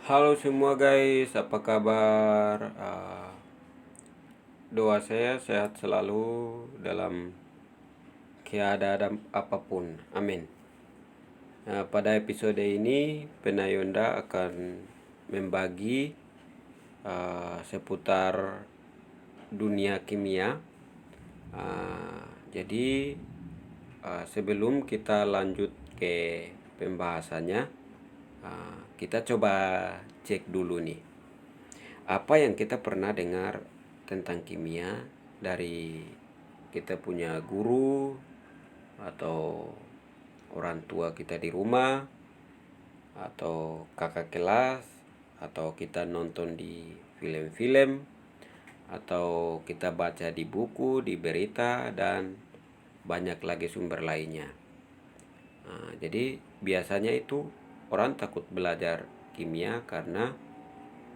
Halo semua guys, apa kabar? Doa saya sehat selalu dalam keadaan apapun. Amin. Pada episode ini, Penayonda akan membagi seputar dunia kimia. Jadi, sebelum kita lanjut ke pembahasannya, kita coba cek dulu nih. Apa yang kita pernah dengar tentang kimia dari kita punya guru atau orang tua kita di rumah atau kakak kelas atau kita nonton di film-film atau kita baca di buku, di berita dan banyak lagi sumber lainnya. Jadi biasanya itu orang takut belajar kimia karena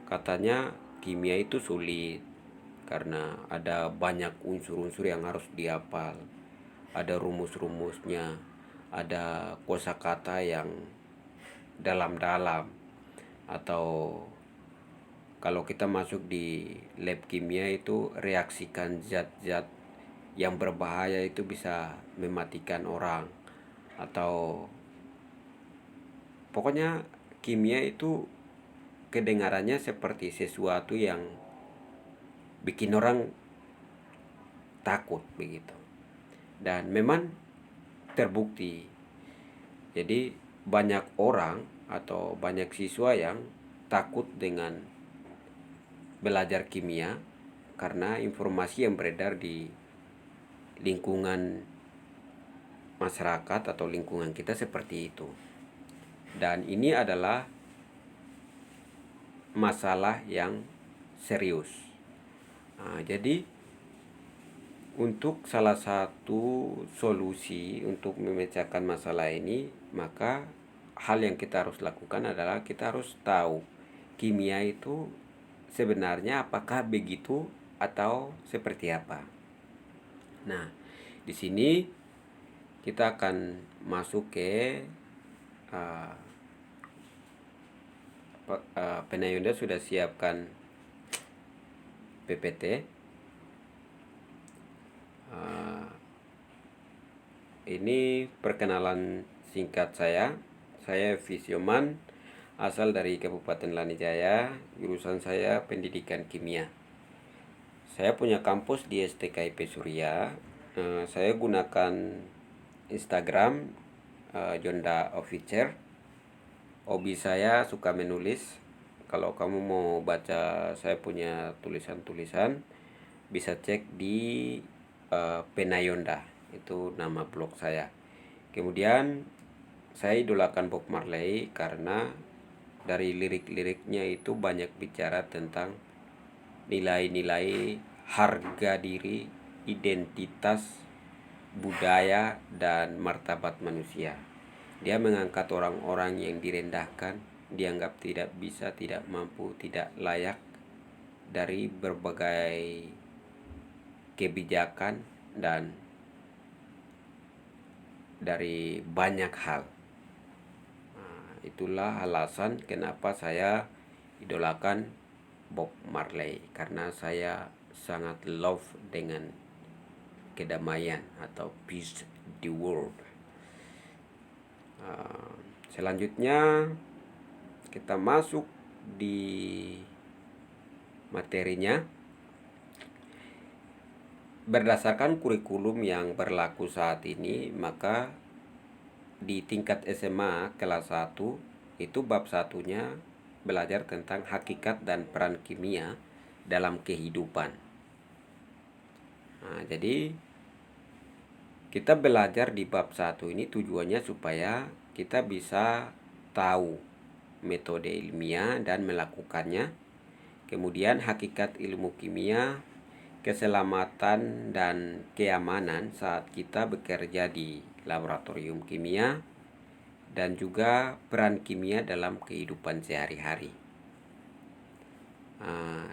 katanya kimia itu sulit karena ada banyak unsur-unsur yang harus dihafal, ada rumus-rumusnya, ada kosakata yang dalam-dalam, atau kalau kita masuk di lab kimia itu reaksikan zat-zat yang berbahaya itu bisa mematikan orang, atau pokoknya kimia itu kedengarannya seperti sesuatu yang bikin orang takut begitu. Dan memang terbukti. Jadi banyak orang atau banyak siswa yang takut dengan belajar kimia karena informasi yang beredar di lingkungan masyarakat atau lingkungan kita seperti itu. Dan ini adalah masalah yang serius. Jadi untuk salah satu solusi untuk memecahkan masalah ini, maka hal yang kita harus lakukan adalah kita harus tahu kimia itu sebenarnya apakah begitu atau seperti apa. Nah, di sini kita akan masuk ke Penayonda sudah siapkan PPT. Ini perkenalan singkat saya. Saya Visioman, asal dari Kabupaten Lanijaya. Jurusan saya Pendidikan Kimia. Saya punya kampus di STKIP Surya. Saya gunakan Instagram Jonda Officer. Hobi saya suka menulis. Kalau kamu mau baca saya punya tulisan-tulisan, bisa cek di Penayonda, itu nama blog saya. Kemudian saya idolakan Bob Marley karena dari lirik-liriknya itu banyak bicara tentang nilai-nilai harga diri, identitas, budaya, dan martabat manusia. Dia mengangkat orang-orang yang direndahkan, dianggap tidak bisa, tidak mampu, tidak layak dari berbagai kebijakan dan dari banyak hal. Itulah alasan kenapa saya idolakan Bob Marley, karena saya sangat love dengan kedamaian atau peace the world. Selanjutnya kita masuk di materinya. Berdasarkan kurikulum yang berlaku saat ini, maka di tingkat SMA kelas 1 itu bab satunya belajar tentang hakikat dan peran kimia dalam kehidupan. Jadi kita belajar di bab 1 ini tujuannya supaya kita bisa tahu metode ilmiah dan melakukannya. Kemudian hakikat ilmu kimia, keselamatan dan keamanan saat kita bekerja di laboratorium kimia, dan juga peran kimia dalam kehidupan sehari-hari.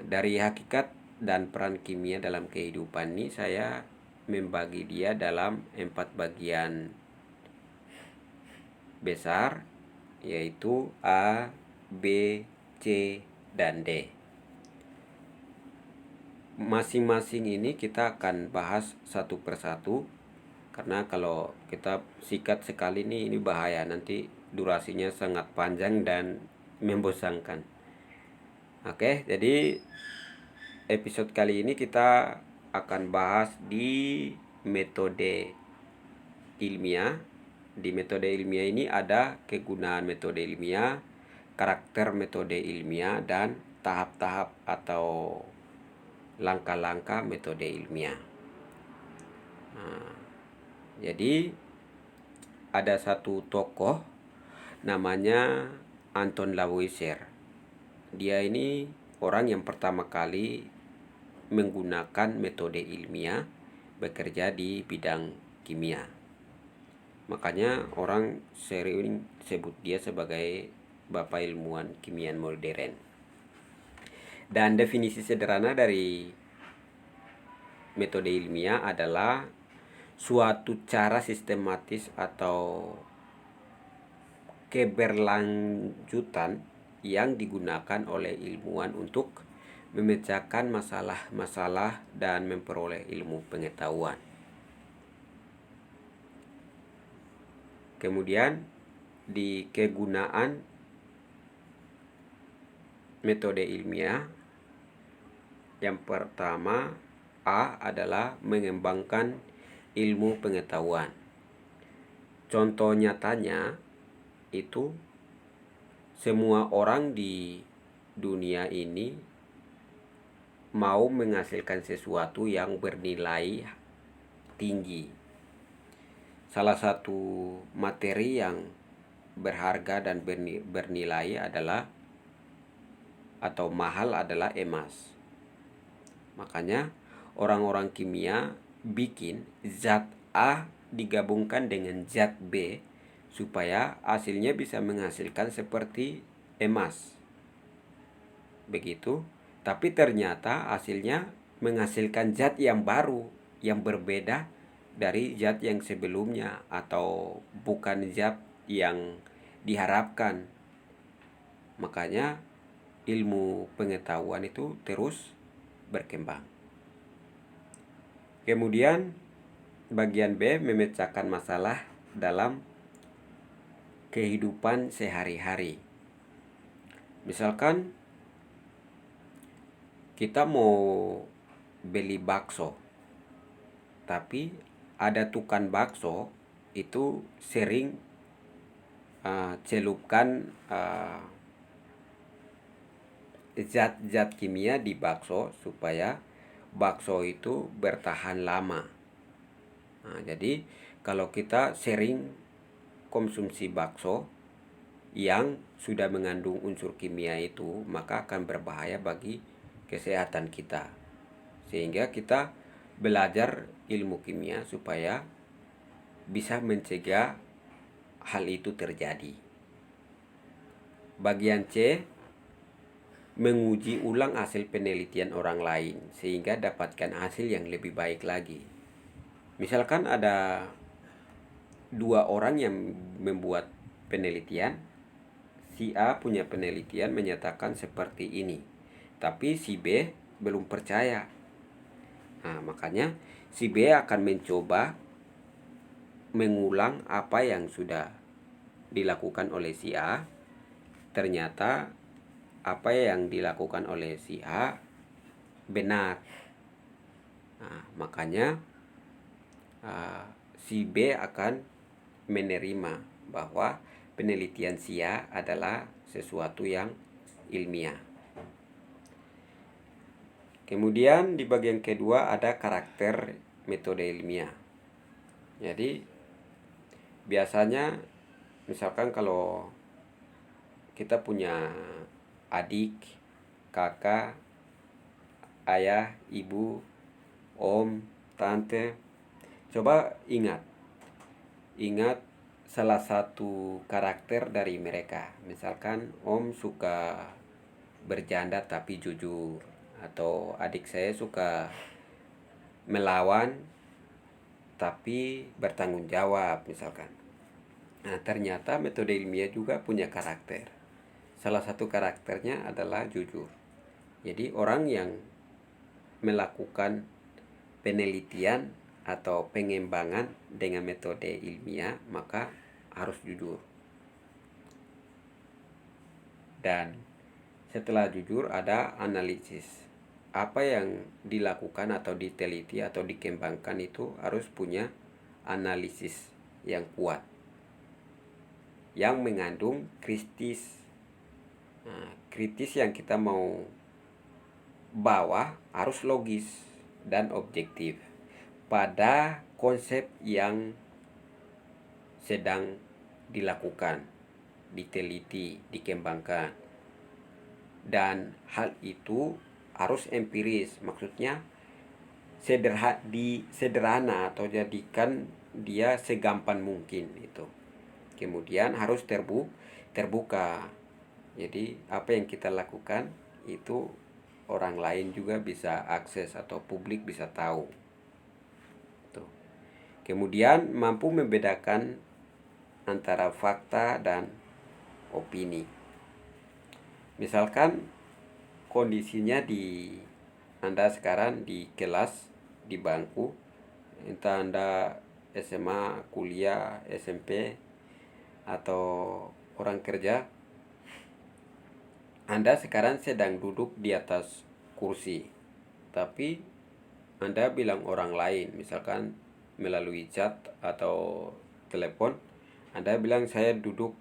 Dari hakikat dan peran kimia dalam kehidupan ini saya membagi dia dalam 4 bagian besar, yaitu A, B, C, dan D. Masing-masing ini kita akan bahas satu persatu, karena kalau kita sikat sekali ini bahaya, nanti durasinya sangat panjang dan membosankan. Oke, jadi episode kali ini kita akan bahas di metode ilmiah. Di metode ilmiah ini ada kegunaan metode ilmiah, karakter metode ilmiah, dan tahap-tahap atau langkah-langkah metode ilmiah. Nah, jadi ada satu tokoh namanya Anton Lavoisier. Dia ini orang yang pertama kali menggunakan metode ilmiah bekerja di bidang kimia. Makanya orang sering sebut dia sebagai bapak ilmuwan kimia modern. Dan definisi sederhana dari metode ilmiah adalah suatu cara sistematis atau keberlanjutan yang digunakan oleh ilmuwan untuk memecahkan masalah-masalah dan memperoleh ilmu pengetahuan. Kemudian di kegunaan metode ilmiah, yang pertama A adalah mengembangkan ilmu pengetahuan. Contoh nyatanya itu semua orang di dunia ini mau menghasilkan sesuatu yang bernilai tinggi. Salah satu materi yang berharga dan bernilai adalah atau mahal adalah emas. Makanya orang-orang kimia bikin zat A digabungkan dengan zat B supaya hasilnya bisa menghasilkan seperti emas. Begitu, tapi ternyata hasilnya menghasilkan zat yang baru, yang berbeda dari zat yang sebelumnya, atau bukan zat yang diharapkan. Makanya ilmu pengetahuan itu terus berkembang. Kemudian bagian B, memecahkan masalah dalam kehidupan sehari-hari. Misalkan kita mau beli bakso, tapi ada tukang bakso itu sering celupkan zat-zat kimia di bakso supaya bakso itu bertahan lama. Nah, jadi kalau kita sering konsumsi bakso yang sudah mengandung unsur kimia itu, maka akan berbahaya bagi kesehatan kita. Sehingga kita belajar ilmu kimia supaya bisa mencegah hal itu terjadi. Bagian C, menguji ulang hasil penelitian orang lain sehingga dapatkan hasil yang lebih baik lagi. Misalkan ada dua orang yang membuat penelitian, si A punya penelitian menyatakan seperti ini, tapi si B belum percaya. Nah, makanya si B akan mencoba mengulang apa yang sudah dilakukan oleh si A. Ternyata apa yang dilakukan oleh si A benar. Nah, makanya si B akan menerima bahwa penelitian si A adalah sesuatu yang ilmiah. Kemudian di bagian kedua ada karakter metode ilmiah. Jadi biasanya misalkan kalau kita punya adik, kakak, ayah, ibu, om, tante, coba ingat salah satu karakter dari mereka. Misalkan om suka bercanda tapi jujur, atau adik saya suka melawan tapi bertanggung jawab misalkan. Nah, ternyata metode ilmiah juga punya karakter. salah satu karakternya adalah jujur. Jadi orang yang melakukan penelitian atau pengembangan dengan metode ilmiah maka harus jujur. Dan setelah jujur ada analisis. Apa yang dilakukan atau diteliti atau dikembangkan itu harus punya analisis yang kuat, yang mengandung kritis. Nah, kritis yang kita mau bawa harus logis dan objektif pada konsep yang sedang dilakukan, diteliti, dikembangkan. Dan hal itu harus empiris, maksudnya sederhana atau jadikan dia segampang mungkin itu. Kemudian harus terbuka. Jadi apa yang kita lakukan itu orang lain juga bisa akses atau publik bisa tahu. Tuh. Kemudian mampu membedakan antara fakta dan opini. Misalkan kondisinya Anda sekarang di kelas, di bangku, entah Anda SMA, kuliah, SMP, atau orang kerja. Anda sekarang sedang duduk di atas kursi, tapi Anda bilang orang lain, misalkan melalui chat atau telepon, Anda bilang saya duduk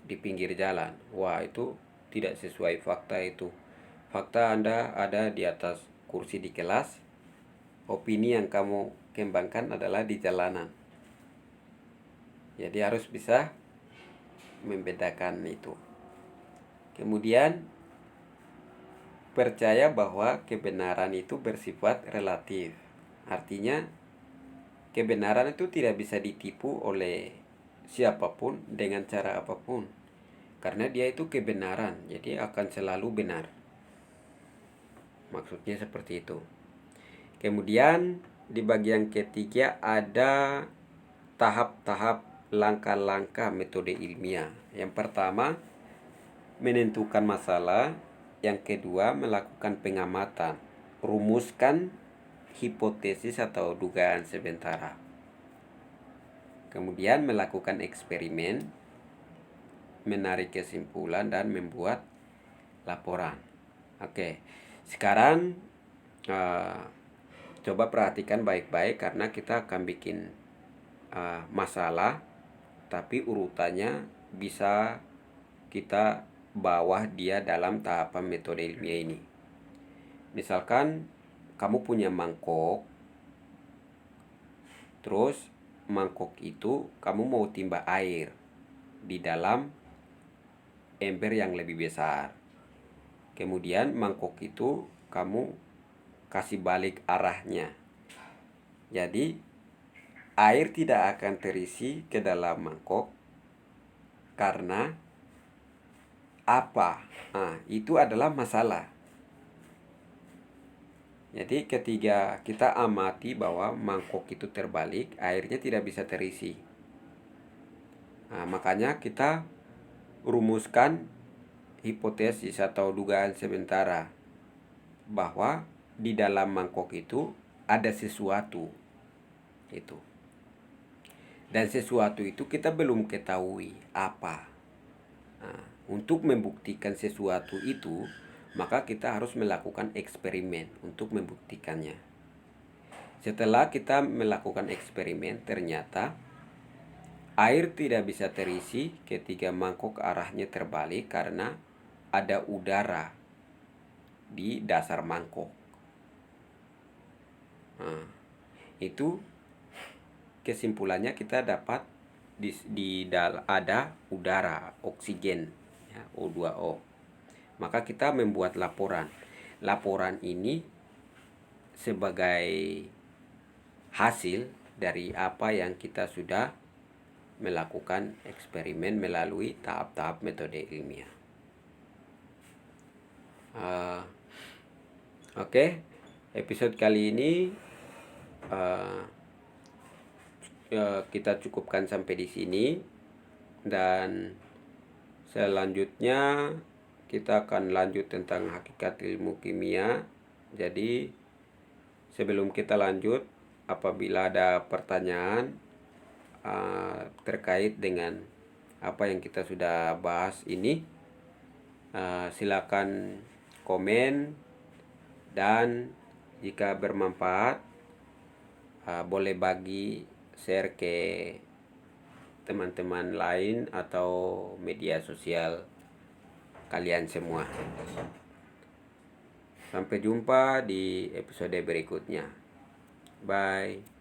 di pinggir jalan. Wah, itu tidak sesuai fakta itu. Fakta Anda ada di atas kursi di kelas, opini yang kamu kembangkan adalah di jalanan. Jadi harus bisa membedakan itu. Kemudian percaya bahwa kebenaran itu bersifat relatif. Artinya kebenaran itu tidak bisa ditipu oleh siapapun dengan cara apapun. Karena dia itu kebenaran, jadi akan selalu benar. Maksudnya seperti itu. Kemudian di bagian ketiga ada tahap-tahap langkah-langkah metode ilmiah. Yang pertama, menentukan masalah. Yang kedua, melakukan pengamatan. Rumuskan hipotesis atau dugaan sementara. Kemudian melakukan eksperimen, menarik kesimpulan dan membuat laporan. Oke, sekarang coba perhatikan baik-baik karena kita akan bikin masalah, tapi urutannya bisa kita bawa dia dalam tahapan metode ilmiah ini. Misalkan kamu punya mangkok, terus mangkok itu kamu mau timba air di dalam ember yang lebih besar. Kemudian mangkok itu kamu kasih balik arahnya. Jadi air tidak akan terisi ke dalam mangkok karena apa? Nah, itu adalah masalah. Jadi ketika kita amati bahwa mangkok itu terbalik, airnya tidak bisa terisi. Nah, makanya kita rumuskan hipotesis atau dugaan sementara bahwa di dalam mangkok itu ada sesuatu itu. Dan sesuatu itu kita belum ketahui apa. Nah, untuk membuktikan sesuatu itu, maka kita harus melakukan eksperimen untuk membuktikannya. Setelah kita melakukan eksperimen, ternyata air tidak bisa terisi ketika mangkok arahnya terbalik karena ada udara di dasar mangkok. Nah, itu kesimpulannya kita dapat ada udara, oksigen, ya, O2O. Maka kita membuat laporan. Laporan ini sebagai hasil dari apa yang kita sudah melakukan eksperimen melalui tahap-tahap metode ilmiah. Oke, episode kali ini kita cukupkan sampai di sini, dan selanjutnya kita akan lanjut tentang hakikat ilmu kimia. Jadi sebelum kita lanjut, apabila ada pertanyaan terkait dengan apa yang kita sudah bahas ini, silakan komen, dan jika bermanfaat boleh bagi share ke teman-teman lain atau media sosial kalian semua. Sampai jumpa di episode berikutnya. Bye.